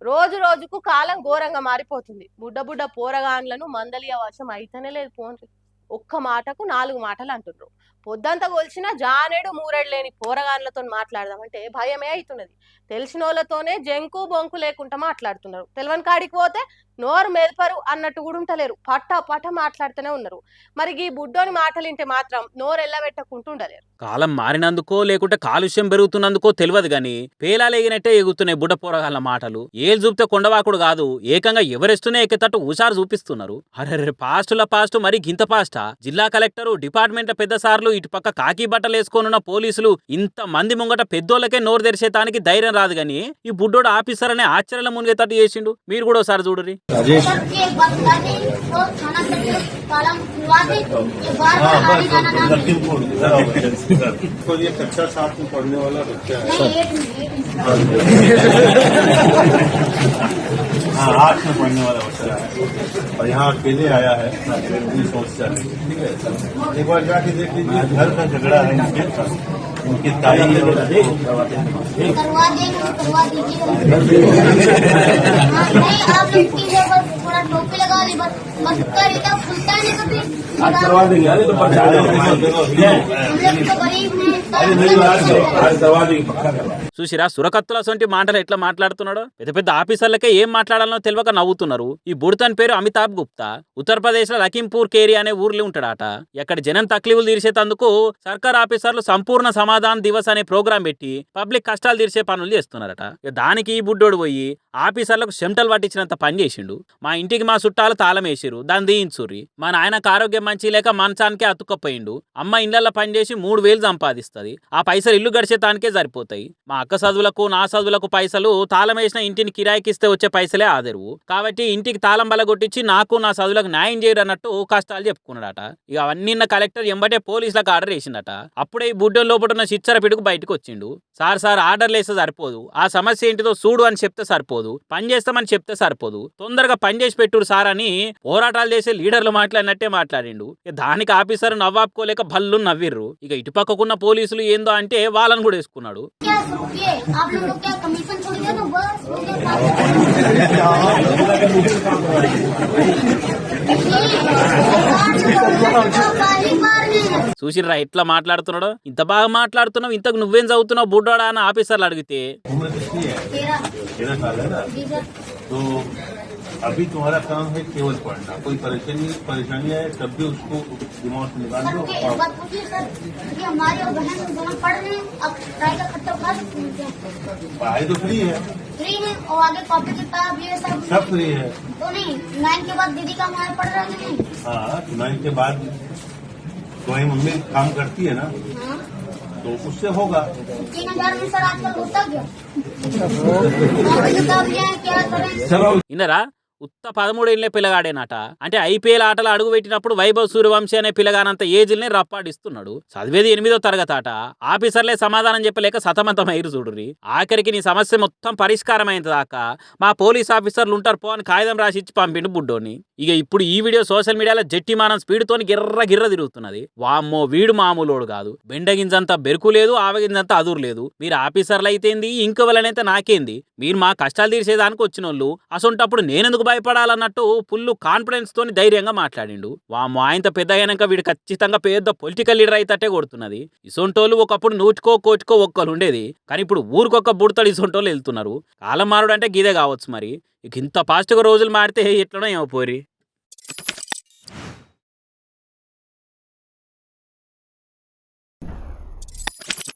రోజు రోజుకు కాలం ఘోరంగా మారిపోతుంది. బుడ్డ బుడ్డ పోరగాండ్లను మందలియ వర్షం అయితేనే లేదు ఫోన్. ఒక్క మాటకు 4 మాటలు అంటున్నారు. పొద్దంతా కొలిచిన జానేడు మూరెడు లేని పోరగాండ్లతో మాట్లాడదామంటే భయమే అవుతున్నది. తెలిసినోళ్ళతోనే జంకు బొంకు లేకుండా మాట్లాడుతున్నారు. తెలవని కాడికి పోతే నోరు మెదపరు అన్నట్టు కూడా ఉంటలేరు. పట్ట పట్ట మాట్లాడుతూనే ఉన్నారు. మరి ఈ బుడ్డోని మాటలింటే మాత్రం నోరు ఎల్లబెట్టకుంటుండలేరు. కాలం మారినందుకో లేకుంటే కాలుష్యం పెరుగుతున్నందుకో తెలియదు గాని పేలాలేగినట్టే ఎగుతున్నాయి బుడ్డ పోరగాళ్ళ మాటలు. ఏలు చూపితే కొండవాకుడు కాదు, ఏకంగా ఎవరెస్తునే ఎక్కేటట్టు హుషారు చూపిస్తున్నారు. అరే పాస్ట్ మరి గింత పాస్టా? జిల్లా కలెక్టరు, డిపార్ట్మెంట్ పెద్ద సార్లు, ఇటు పక్క కాకి బట్టలు వేసుకొనున్న పోలీసులు, ఇంత మంది ముంగట పెద్దోళ్ళకే నోరు తెరిచేతానికి ధైర్యం రాదు గాని ఈ బుడ్డోడు ఆఫీసర్ అనే ఆశ్చర్యంలో మునిగేటట్టు చేసిండు. మీరు కూడా ఒకసారి చూడురి. तो ये कक्षा 7 में पढ़ने वाला बच्चा है। हाँ 8 में पढ़ने वाला बच्चा है और यहाँ अकेले आया है अपनी सोच से। ठीक है, एक बार जाके देख लीजिए, घर का झगड़ा है उनकी ताई करवा टोपी लगा ली बस खुलता नहीं कभी करवा देंगे। अरे तो చూసిరా సురకత్తుల సొంటి మాటలు ఎట్లా మాట్లాడుతున్నాడో. పెద్ద పెద్ద ఆఫీసర్లకే ఏం మాట్లాడాలనో తెలియక నవ్వుతున్నారు. ఈ బుడతన్ పేరు అమితాబ్ గుప్తా. ఉత్తరప్రదేశ్ లో లఖింపూర్ కేరి అనే ఊర్లో ఉంటాడట. ఎక్కడ జనం తక్లీఫులు తీర్చేందుకు సర్కార్ ఆఫీసర్లు సంపూర్ణ సమాధాన్ దివస్ అనే ప్రోగ్రాం పెట్టి పబ్లిక్ కష్టాలు తీర్చే పనులు చేస్తున్నారట. దానికి ఈ బుడ్డోడు పోయి ఆఫీసర్లకు చెమటలు పట్టించినంత పని చేసిండు. మా ఇంటికి మా చుట్టాలు తాళం వేసిరు, దాన్ని దీయించుర్రి. మా నాయనకు ఆరోగ్యం మంచి లేక మంచానికే అతుక్కపోయిండు. అమ్మ ఇళ్లలో పనిచేసి 3000 సంపాదిస్తుంది. ఆ పైసలు ఇల్లు గడిచేతానికే సరిపోతాయి. మా అక్క చదువులకు నా చదువులకు పైసలు తాళం వేసిన ఇంటిని కిరాయికిస్తే వచ్చే పైసలే ఆదరువు. కాబట్టి ఇంటికి తాళం బలగొట్టించి నాకు నా చదువులకు న్యాయం చేయరు అన్నట్టు కష్టాలు చెప్పుకున్నాడట. ఇక అవన్నీ కలెక్టర్ ఎంబటే పోలీసులకు ఆర్డర్ వేసిందట. అప్పుడే ఈ బుడ్డో లోపల చిచ్చర పిడుగు బయటకు వచ్చిండు. సార్ ఆర్డర్లు వేస్తే సరిపోదు, ఆ సమస్య ఏంటిదో చూడు అని చెప్తే సరిపోదు, పని చేస్తామని చెప్తే సరిపోదు, తొందరగా పని చేసి పెట్టురు సార్ అని పోరాటాలు చేసే లీడర్లు మాట్లాడినట్టే మాట్లాడిండు. దానికి ఆఫీసర్ నవ్వాపుకోలేక భల్లు నవ్విర్రు. ఇక ఇటుపక్కకున్న పోలీసులు ఏందో అంటే వాళ్ళని కూడా వేసుకున్నాడు. చూసిర్రా ఎట్లా మాట్లాడుతున్నాడో. ఇంత బాగా మాట్లాడుతున్నావు, ఇంతకు నువ్వేం చదువుతున్నావు బుడ్డోడా అని ఆఫీసర్లు అడిగితే अभी तुम्हारा काम है केवल पढ़ना, कोई परेशानी आए तब भी उसको दिमाग से निकाल दो। पढ़ाई तो फ्री है और आगे कॉपी किताब ये सब फ्री है। तो नहीं 9 के बाद दीदी का हमारे पढ़ रहे नहीं। हाँ 9 के बाद तुम्हारी मम्मी काम करती है ना, तो उससे होगा। 3000 में सर आजकल होता क्या? किताब क्या करें? ఇన్నరా ఉత్త 13 ఏళ్లే పిల్లగాడేనట. అంటే ఐపీఎల్ ఆటలు అడుగు పెట్టినప్పుడు వైభవ్ సూర్యవంశీ అనే పిల్లగానంత ఏజ్ని రప్పాడిస్తున్నాడు. చదివేది 8వ తరగతి ఆట. ఆఫీసర్లే సమాధానం చెప్పలేక సతమతం అయ్యారు చూడుర్రి. ఆఖరికి నీ సమస్య మొత్తం పరిష్కారం అయిన దాకా మా పోలీస్ ఆఫీసర్లు ఉంటారు పో అని కాగితం రాసిచ్చి పంపిండు బుడ్డోని. ఇక ఇప్పుడు ఈ వీడియో సోషల్ మీడియాలో జట్టిమానం స్పీడ్తోని గిర్ర తిరుగుతున్నది. వామ్మో వీడు మామూలోడు కాదు. బెండగింజంతా బెరుకు లేదు, ఆవగింజంతా అదురు లేదు. మీరు ఆఫీసర్లు అయితేంది, ఇంకొవలనైతే నాకేంది, మీరు మా కష్టాలు తీర్చేదానికి వచ్చిన వాళ్ళు, అసొంటప్పుడు నేనెందుకు భయపడాలన్నట్టు ఫుల్ కాన్ఫిడెన్స్ తోని ధైర్యంగా మాట్లాడిండు. వామ్మో ఆయనతో పెద్ద అయినాక వీడు ఖచ్చితంగా పెద్ద పొలిటికల్ లీడర్ అయితేటే కొడుతున్నది. ఇసొంటోళ్ళు ఒకప్పుడు 100కో 100కో ఒక్కరు ఉండేది, కానీ ఇప్పుడు ఊరికొక్క బుడతడు ఇసొంటోళ్ళు వెళ్తున్నారు. కాలం మారుడు అంటే గిదే కావచ్చు. మరి ఇంత ఫాస్ట్గా రోజులు మారితే ఎట్లనో ఏమో పోరి.